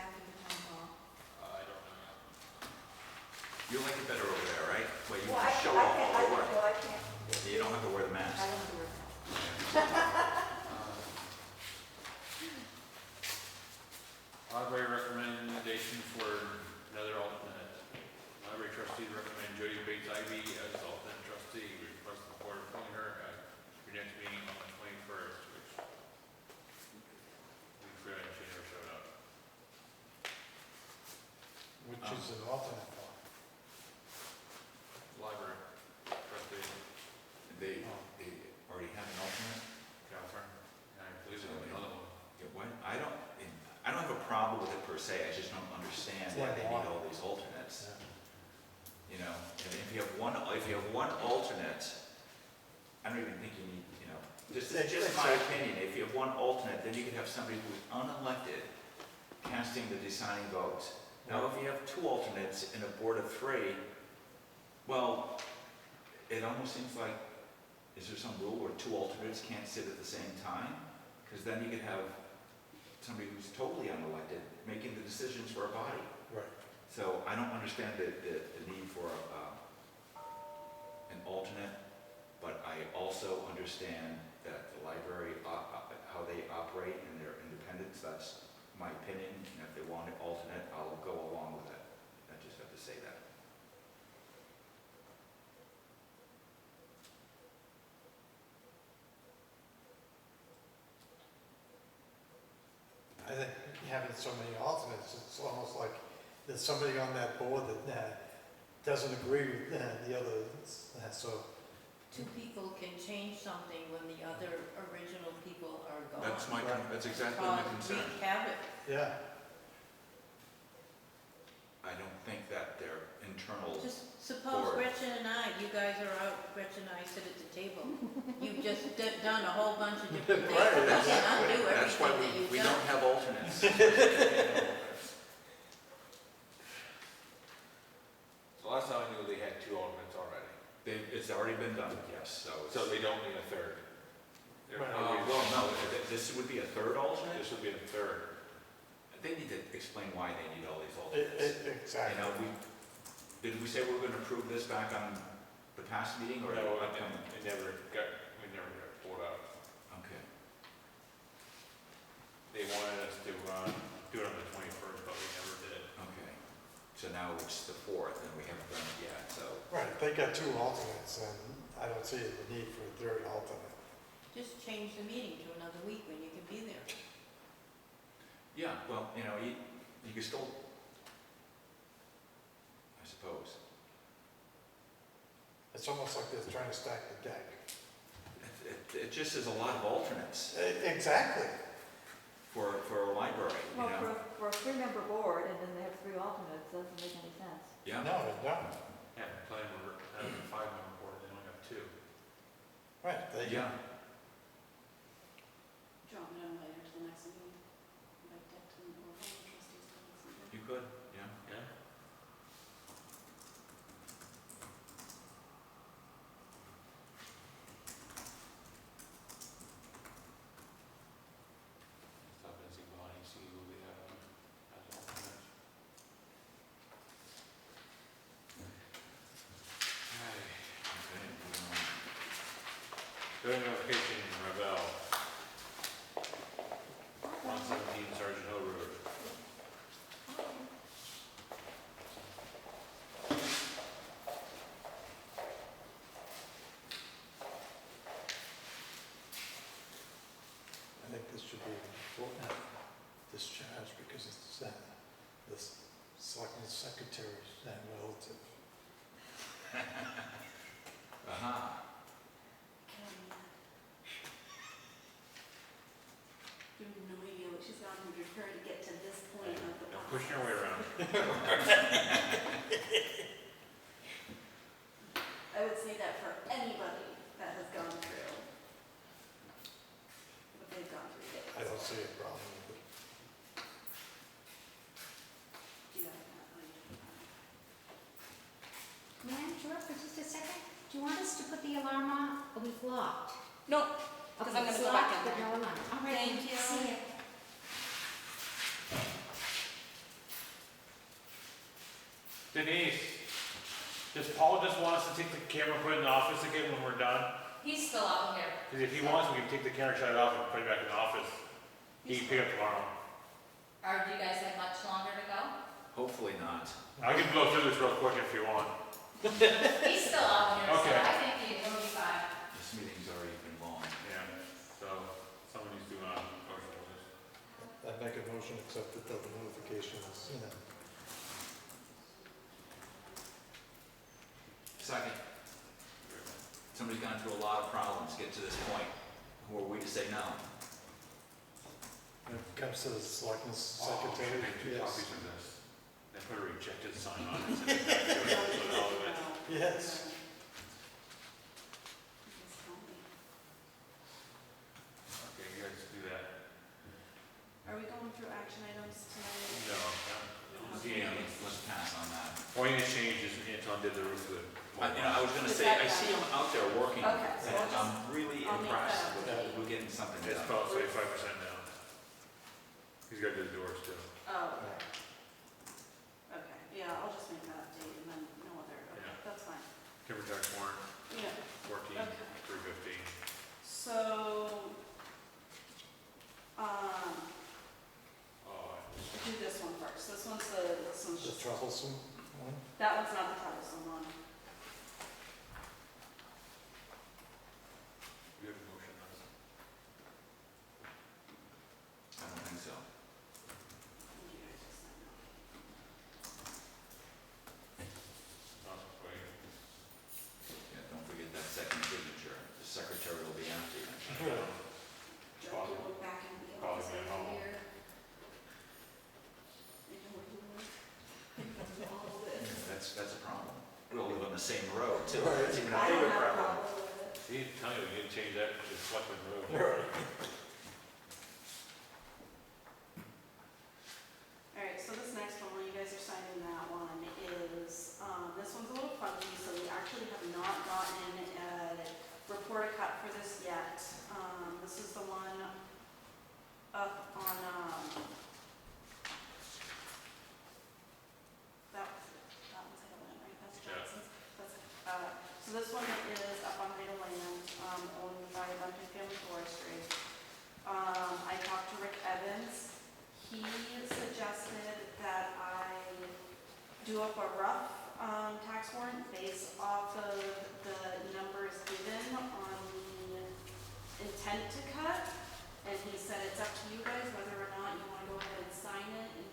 after the town hall? I don't know yet. You like it better over there, right? Where you Well, can show off all your work. Well, I can't. You don't have to wear the mask. I don't have to work now. Library recommendation for another alternate. Library trustees recommend Jody Bates Ivy as alternate trustee. We request the board appoint her at your next meeting on the 21st, which we forgot she never showed up. Which is an alternate for. Library trustee, They already have an alternate? Catherine, and I believe there's another one. Yeah, what? I don't have a problem with it per se, I just don't understand why they need all these alternates. You know, and if you have one alternate, I don't even think you need, you know, just my opinion, if you have one alternate, then you could have somebody who's unelected casting the deciding vote. Now, if you have two alternates in a board of three, well, it almost seems like, is there some rule where two alternates can't sit at the same time? Because then you could have somebody who's totally unelected making the decisions for a body. Right. So I don't understand the need for an alternate, but I also understand that the library, how they operate and their independence, that's my opinion. And if they want an alternate, I'll go along with it. I just have to say that. I think having so many alternates, it's almost like there's somebody on that board that doesn't agree with the others, so. Two people can change something when the other original people are gone. That's exactly my concern. Wreak havoc. Yeah. I don't think that their internal. Just suppose Board. Gretchen and I, you guys are out, Gretchen and I sit at the table. You've just done a whole bunch of different things. Right, You can undo That's why everything that you've we done. don't have alternates. So last time I knew they had two alternates already. It's already been done, yes, So they don't need a third. Right. Well, no, this would be a third alternate? This would be a third. They need to explain why they need all these alternates. You Exactly. know, did we say we were gonna approve this back on the past meeting, or? No, upcoming? we never got pulled out. Okay, They wanted us to do it on the 21st, but we never did. okay. So now it's the 4th, and we haven't done it yet, so. Right, if they got two alternates, and I don't see the need for a third alternate. Just change the meeting to another week when you can be there. Yeah, well, you know, you can still, I suppose. It's almost like they're trying to stack the deck. It just is a lot of alternates Exactly. for a library, you Well, know? for a three-member board, and then they have three alternates, doesn't make any sense. Yeah. No, they don't. Yeah, planning board, having a 5-member board, they only have 2. Right, they, Yeah, Drop it on later to the next meeting, like that to the board of trustees to the next meeting. you could, yeah. Yeah? Stop and see behind, see who we have as alternates. Okay, Building notification, Ravel. 117 Sergeant Hill Road. I think this should be discharged because it's the selectman secretary's relative. Aha. You have no idea what she's gone through for her to get to this point of the Don't process. push your way around. I would say that for anybody that has gone through what they've gone through. I don't see a problem with it. Do that not like. May I interrupt for just a second? Do you want us to put the alarm on? Or we've locked? No, because I'm Okay, gonna it's go back locked, in but there. no alarm. All right, Thank you. see ya. Denise, does Paul just want us to take the camera, put it in the office again when we're done? He's still out here. Because if he wants, we can take the camera, shut it off, and put it back in the office. He can pick up tomorrow. Or do you guys have much longer to go? Hopefully not. I can go through this real quick if you want. He's still out here, so Okay. I think he'll be fine. This meeting's already been long. Yeah, so someone needs to, motion for this. I make a motion to accept the double notifications, you know. Second. Somebody's gone through a lot of problems to get to this point. Who are we to say no? When it comes to the selectmen's Oh, should secretary, make 2 yes. copies of this. Then put a rejected sign on it. Send it back to it, put all of it. Yes. Okay, you guys do that. Are we going through action items tonight? No, Yeah, let's pass on that. only the change is Anton did the roof good. I was gonna Is say, that I see him out there working, Okay, so and I'll just- I'm really I'll make impressed that with update. we're getting something It's done. about 75% down. He's got to do the doors too. Oh, okay. Okay, yeah, I'll just make that update and then no other, okay, Yeah. that's fine. Timber tax warrant, Yeah, 14, Okay. 315. so, Oh, do this one first. This one's The just, troublesome one. that one's not the troublesome one. you have a motion on this? I don't think so. You guys just sign Oh, wait. Yeah, don't forget that second signature. The secretary will be after you. that. Joe, you look back in the Probably office been over home. here. You know where you live? All of this. That's a problem. We all live on the same road too. Right. It's even a I don't bigger have a problem. problem with it. See, tell you, we need to change that to Selectmen Road. Right. All right, so this next one, while you guys are signing that one, is, this one's a little funky, so we actually have not gotten a report cut for this yet. This is the one up on, that one's Idle Land, right? That's Yeah. Johnson's? That's, so this one is up on Idle Land, owned by Duncan Family Forestry. I talked to Rick Evans. He suggested that I do up a rough tax warrant based off of the numbers given on the intent to cut. And he said it's up to you guys whether or not you want to go ahead and sign it and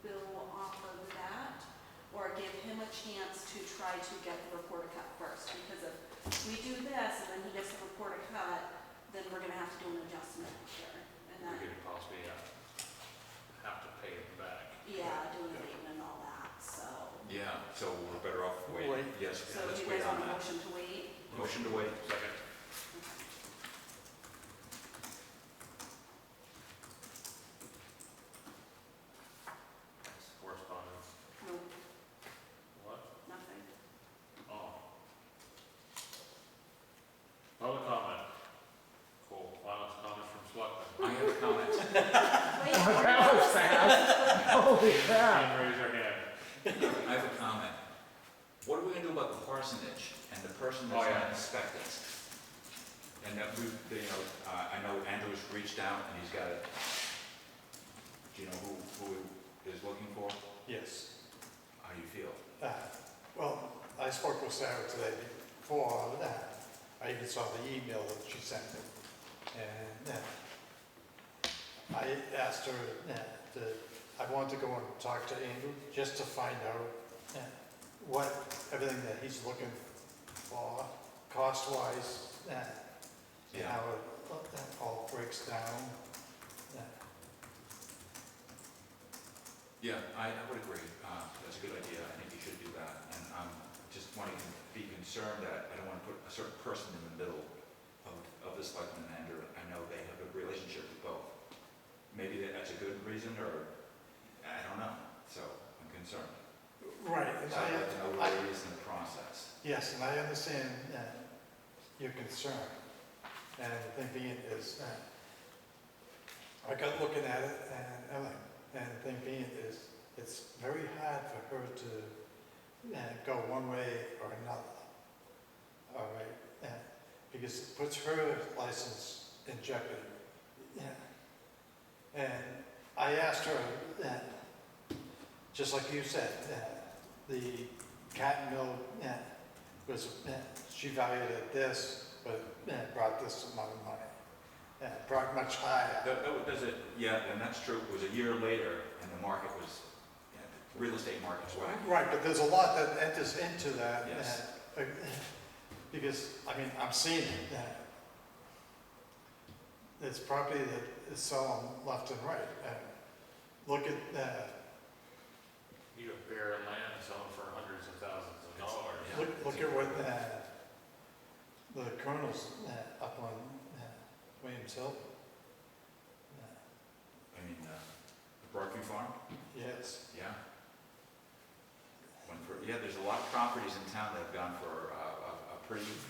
bill off of that, or give him a chance to try to get the report cut first. Because if we do this and then he gets the report cut, then we're gonna have to do an adjustment here. And We that, could possibly have to pay it back. yeah, do an abatement and all that, so. Yeah, so we're better off Wait. waiting. Yes, So let's do you wait guys on want a that. motion to wait? Motion to wait. Second. Correspondence. Nope, What? nothing. Oh. Public comment. Cool. Final comments from Selectmen. I have a comment. Wait, That was fast. Holy crap. Can raise their hand. I have a comment. What are we gonna do about the parsonage and the person Oh, that's yeah. gonna inspect it? And that we, I know Andrew's reached out and he's got it. Do you know who he is looking for? Yes. How do you feel? Well, I spoke with Sarah today before, I even saw the email that she sent me. And I asked her I wanted to go and talk to Andrew just to find out what, everything that he's looking for, cost-wise, and Yeah. how it all breaks down. Yeah, I would agree. That's a good idea. I think you should do that. And I'm just wanting to be concerned that I don't want to put a certain person in the middle of the selectmen and Andrew. I know they have a relationship with both. Maybe that's a good reason, or I don't know. So I'm concerned. Right. And So I'd like to know I- where he is in the process. Yes, and I understand your concern. And the thing being is, I got looking at it and the thing being is, it's very hard for her to go one way or another. All right, because it puts her license in jeopardy. Yeah. And I asked her, just like you said, the cotton mill was, she valued it this, but brought this amount of money. Brought much higher. Does it, yeah, and that's true. It was a year later, and the market was, the real estate market's wacky. Right, but there's a lot that enters into that. Yes. Because, I mean, I'm seeing it. There's property that is selling left and right. Look at, You have bare land selling for hundreds of thousands of dollars. Yeah. look at what the Colonel's up on Williams Hill. I mean, the Broadview Farm? Yes. Yeah. Went for, yeah, there's a lot of properties in town that have gone for a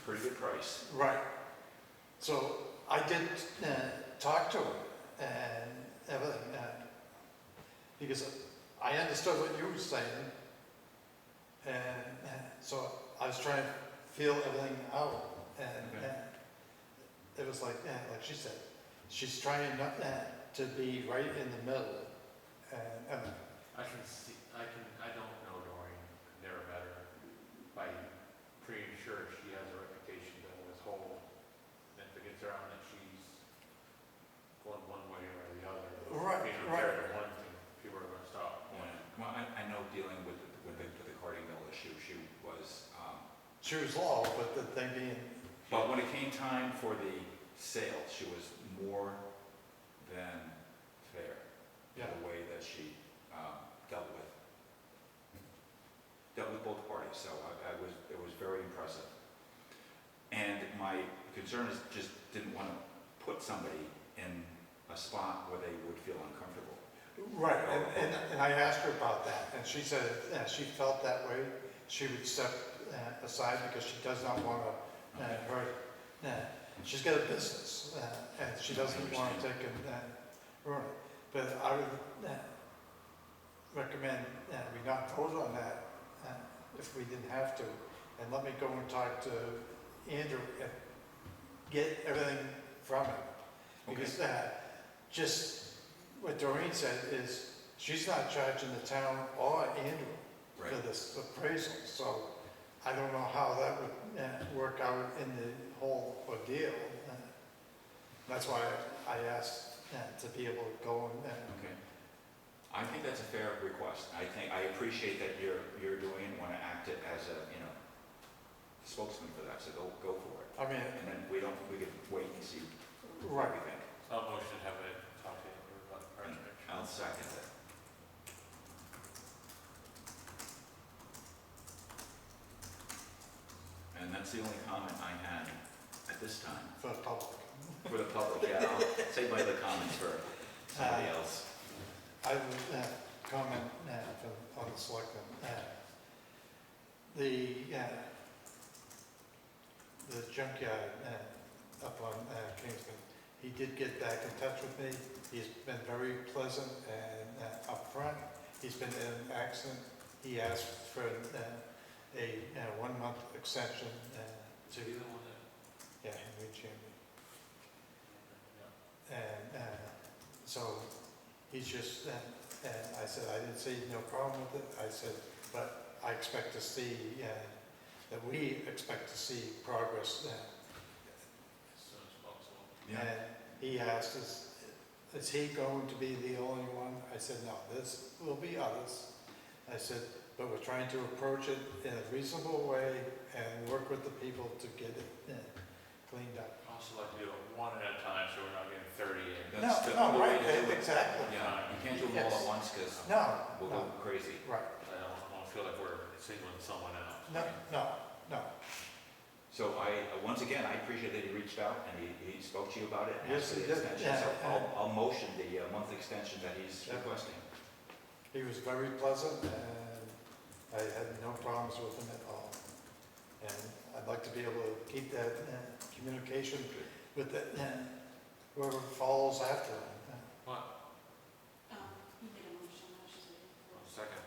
pretty good price. Right. So I did talk to her and everything, because I understood what you were saying. And so I was trying to feel everything out. And Okay. it was like she said, she's trying not to be right in the middle. And I can see, I don't know Doreen, never met her. By pretty sure she has a reputation to withhold. And if it gets around that she's going one way or the other. Right, Being right. unfair to one thing, people are gonna stop. Well, I know dealing with the Cardi Mill issue, she was, she was low, but the thing being, but when it came time for the sale, she was more than fair. Yeah. The way that she dealt with both parties, so it was very impressive. And my concern is just didn't want to put somebody in a spot where they would feel uncomfortable. right, and I asked her about that, and she said she felt that way. She would step aside because she does not want to hurt. She's got a business, and she doesn't want to take a ruin it. But I would recommend we not vote on that if we didn't have to, and let me go and talk to Andrew and get everything from him. Because just what Doreen said is, she's not charging the town or Andrew Right. for this appraisal, so I don't know how that would work out in the whole ordeal. That's why I asked to be able to go and, Okay. I think that's a fair request. I appreciate that you're doing it, want to act it as a, spokesman for that, so go for it. I mean, And then we could wait and see right, what we think. I'll motion to have it talk to you about the price range. I'll second it. And that's the only comment I had at this time. for the public. For the public, yeah, I'll save my other comments for somebody else. I would comment on the selectmen. The junkyard up on Kingston, he did get back in touch with me. He's been very pleasant and upfront. He's been in an accident. He asked for a 1-month extension to, Be the one that, yeah, Henry Chamberlain. yeah. And so he's just, and I said, I didn't see no problem with it. I said, but I expect to see, that we expect to see progress. As soon as possible. Yeah. And he asked us, is he going to be the only one? I said, no, this will be others. I said, but we're trying to approach it in a reasonable way and work with the people to get it cleaned up. I also like to do it one at a time, so we're not getting 30 in. That's the No, way right, to do it. exactly. Yeah, you can't do them all at once because No, we'll no, go crazy. right, I don't feel like we're singling someone out. no, no. So once again, I appreciate that he reached out and he spoke to you about it. And Yes, asked for he the did. extension. So Yeah. I'll motion the month extension that he's Yeah. requesting. He was very pleasant, and I had no problems with him at all. And I'd like to be able to keep that communication with the, whoever follows after him. What? You made a motion, I was just waiting for it. Second.